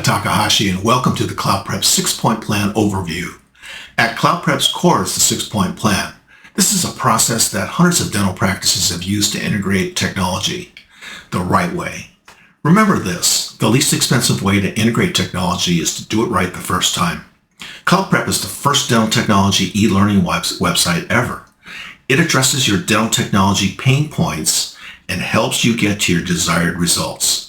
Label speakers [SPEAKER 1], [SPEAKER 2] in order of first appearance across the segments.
[SPEAKER 1] Takahashi, and welcome to the CloudPrep 6-Point Plan Overview. At CloudPrep's core is the 6-Point Plan. This is a process that hundreds of dental practices have used to integrate technology the right way. Remember this, the least expensive way to integrate technology is to do it right the first time. CloudPrep is the first dental technology e-learning website ever. It addresses your dental technology pain points and helps you get to your desired results.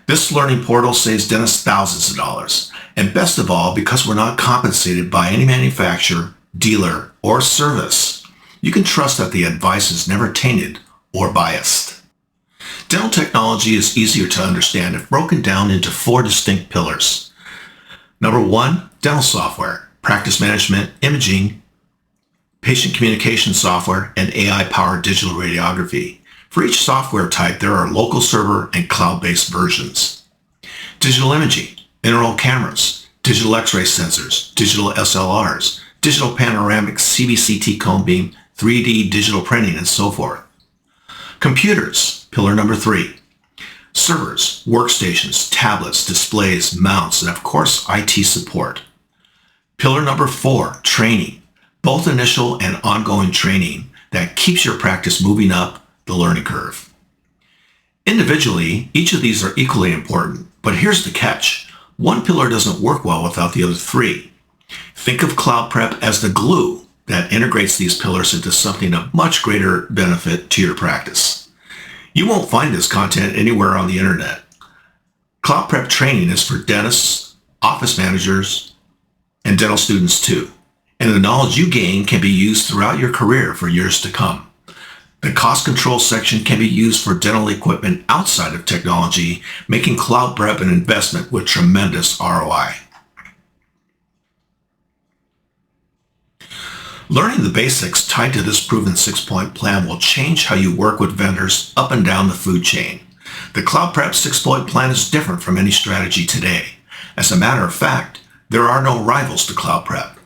[SPEAKER 1] This learning portal saves dentists thousands of dollars. And best of all, because we're not compensated by any manufacturer, dealer, or service, you can trust that the advice is never tainted or biased. Dental technology is easier to understand if broken down into 4 distinct pillars. Number 1, dental software, practice management, imaging, patient communication software, and AI-powered digital radiography. For each software type, there are local server and cloud-based versions. Digital imaging, intraoral cameras, digital X-ray sensors, digital SLRs, digital panoramic CBCT cone beam, 3D digital printing, and so forth. Computers, pillar number 3. Servers, workstations, tablets, displays, mounts, and of course, IT support. Pillar number 4, training, both initial and ongoing training that keeps your practice moving up the learning curve. Individually, each of these are equally important, but here's the catch. One pillar doesn't work well without the other 3. Think of CloudPrep as the glue that integrates these pillars into something of much greater benefit to your practice. You won't find this content anywhere on the internet. CloudPrep training is for dentists, office managers, and dental students too. And the knowledge you gain can be used throughout your career for years to come. The cost control section can be used for dental equipment outside of technology, making CloudPrep an investment with tremendous ROI. Learning the basics tied to this proven 6-point plan will change how you work with vendors up and down the food chain. The CloudPrep 6-point plan is different from any strategy today. As a matter of fact, there are no rivals to CloudPrep.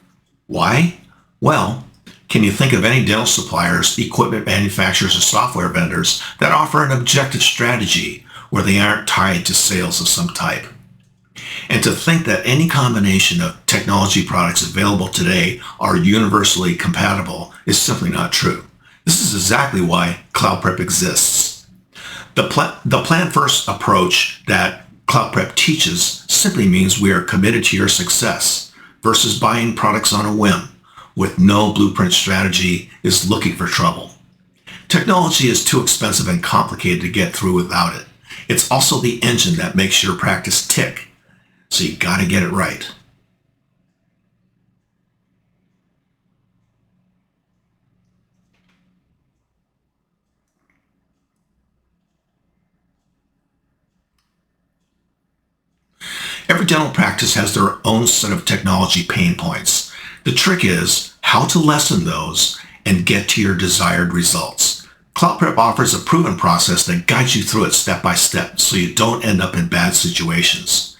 [SPEAKER 1] Why? Well, can you think of any dental suppliers, equipment manufacturers, or software vendors that offer an objective strategy where they aren't tied to sales of some type? And to think that any combination of technology products available today are universally compatible is simply not true. This is exactly why CloudPrep exists. The plan-first approach that CloudPrep teaches simply means we are committed to your success versus buying products on a whim with no blueprint strategy is looking for trouble. Technology is too expensive and complicated to get through without it. It's also the engine that makes your practice tick, so you gotta get it right. Every dental practice has their own set of technology pain points. The trick is how to lessen those and get to your desired results. CloudPrep offers a proven process that guides you through it step by step so you don't end up in bad situations.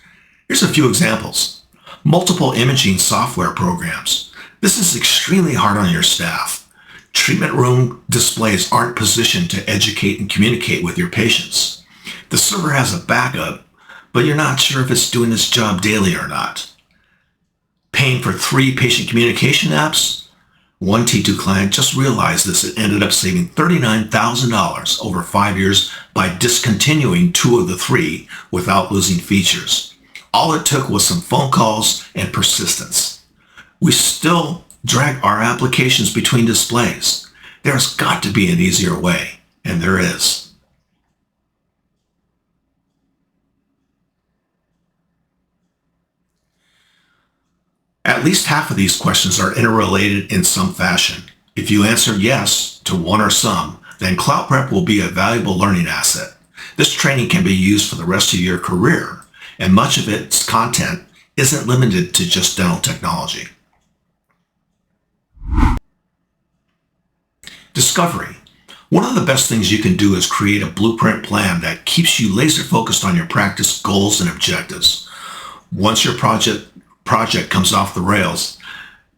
[SPEAKER 1] Here's a few examples. Multiple imaging software programs. This is extremely hard on your staff. Treatment room displays aren't positioned to educate and communicate with your patients. The server has a backup, but you're not sure if it's doing its job daily or not. Paying for 3 patient communication apps? One T2 client just realized this and ended up saving $39,000 over 5 years by discontinuing 2 of the 3 without losing features. All it took was some phone calls and persistence. We still drag our applications between displays. There's got to be an easier way, and there is. At least half of these questions are interrelated in some fashion. If you answer yes to one or some, then CloudPrep will be a valuable learning asset. This training can be used for the rest of your career, and much of its content isn't limited to just dental technology. Discovery. One of the best things you can do is create a blueprint plan that keeps you laser focused on your practice goals and objectives. Once your project comes off the rails,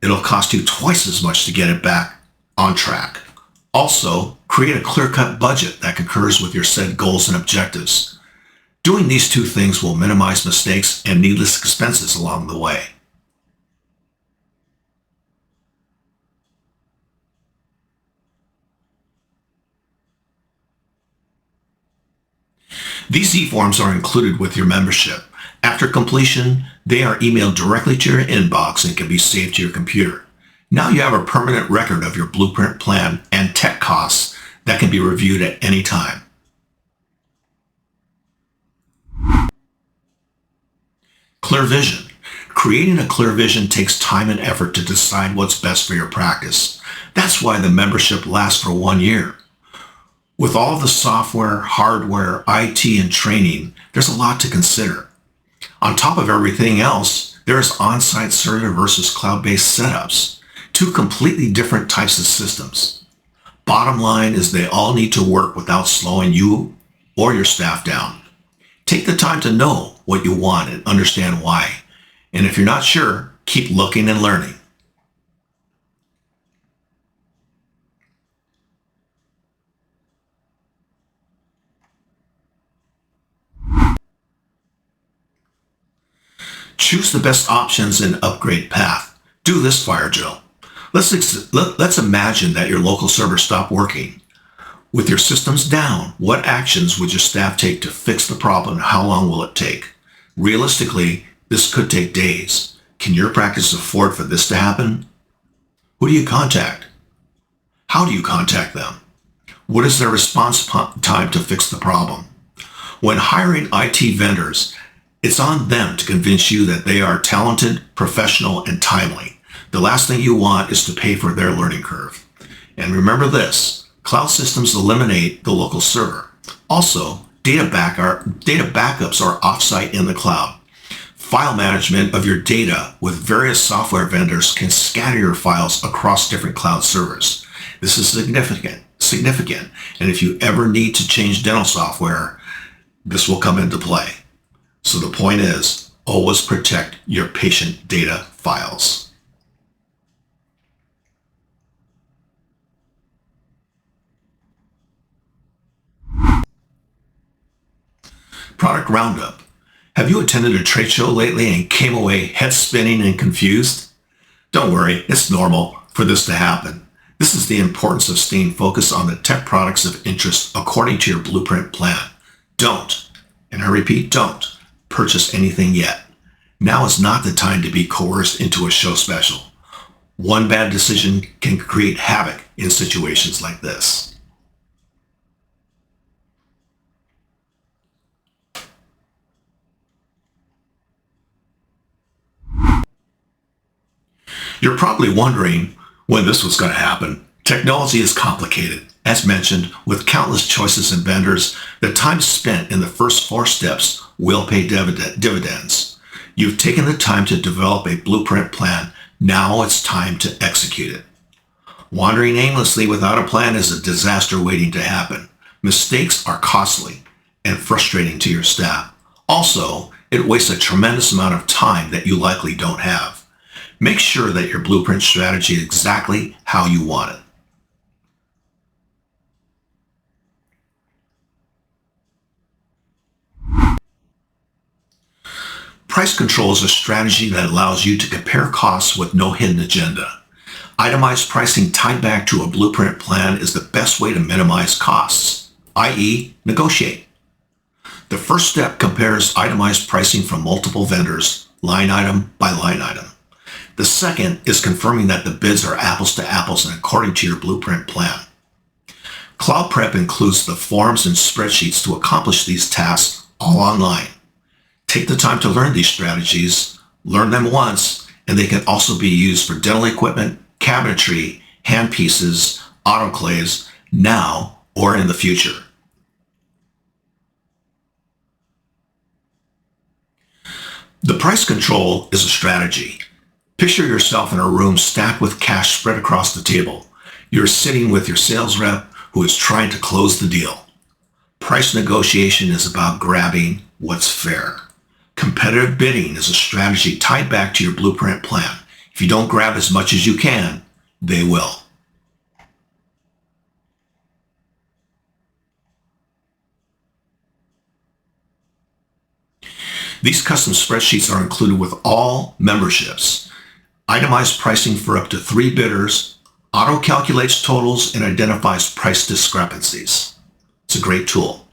[SPEAKER 1] it'll cost you twice as much to get it back on track. Also, create a clear-cut budget that concurs with your said goals and objectives. Doing these two things will minimize mistakes and needless expenses along the way. These e-forms are included with your membership. After completion, they are emailed directly to your inbox and can be saved to your computer. Now you have a permanent record of your blueprint plan and tech costs that can be reviewed at any time. Clear vision. Creating a clear vision takes time and effort to decide what's best for your practice. That's why the membership lasts for 1 year. With all the software, hardware, IT, and training, there's a lot to consider. On top of everything else, there's on-site server versus cloud-based setups, two completely different types of systems. Bottom line is they all need to work without slowing you or your staff down. Take the time to know what you want and understand why. And if you're not sure, keep looking and learning. Choose the best options and upgrade path. Do this fire drill. Let's imagine that your local server stopped working. With your systems down, what actions would your staff take to fix the problem and how long will it take? Realistically, this could take days. Can your practice afford for this to happen? Who do you contact? How do you contact them? What is their response time to fix the problem? When hiring IT vendors, it's on them to convince you that they are talented, professional, and timely. The last thing you want is to pay for their learning curve. And remember this, cloud systems eliminate the local server. Also, data backups are offsite in the cloud. File management of your data with various software vendors can scatter your files across different cloud servers. This is significant, and if you ever need to change dental software, this will come into play. So the point is, always protect your patient data files. Product Roundup. Have you attended a trade show lately and came away head spinning and confused? Don't worry, it's normal for this to happen. This is the importance of staying focused on the tech products of interest according to your blueprint plan. Don't, and I repeat, don't purchase anything yet. Now is not the time to be coerced into a show special. One bad decision can create havoc in situations like this. You're probably wondering when this was going to happen. Technology is complicated. As mentioned, with countless choices and vendors, the time spent in the first 4 steps will pay dividends. You've taken the time to develop a blueprint plan. Now it's time to execute it. Wandering aimlessly without a plan is a disaster waiting to happen. Mistakes are costly and frustrating to your staff. Also, it wastes a tremendous amount of time that you likely don't have. Make sure that your blueprint strategy is exactly how you want it. Price control is a strategy that allows you to compare costs with no hidden agenda. Itemized pricing tied back to a blueprint plan is the best way to minimize costs, i.e., negotiate. The first step compares itemized pricing from multiple vendors, line item by line item. The second is confirming that the bids are apples to apples and according to your blueprint plan. CloudPrep includes the forms and spreadsheets to accomplish these tasks all online. Take the time to learn these strategies, learn them once, and they can also be used for dental equipment, cabinetry, handpieces, autoclaves, now or in the future. The price control is a strategy. Picture yourself in a room stacked with cash spread across the table. You're sitting with your sales rep who is trying to close the deal. Price negotiation is about grabbing what's fair. Competitive bidding is a strategy tied back to your blueprint plan. If you don't grab as much as you can, they will. These custom spreadsheets are included with all memberships. Itemized pricing for up to 3 bidders, auto-calculates totals, and identifies price discrepancies. It's a great tool.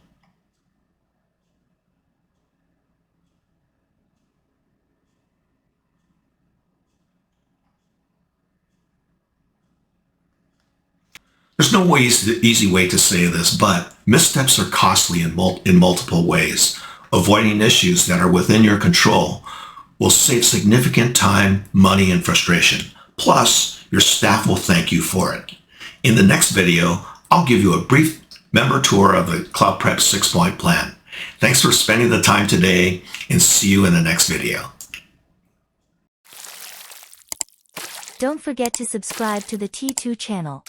[SPEAKER 1] There's no easy way to say this, but missteps are costly in multiple ways. Avoiding issues that are within your control will save significant time, money, and frustration. Plus, your staff will thank you for it. In the next video, I'll give you a brief member tour of the CloudPrep 6-point plan. Thanks for spending the time today, and see you in the next video.
[SPEAKER 2] Don't forget to subscribe to the T2 channel.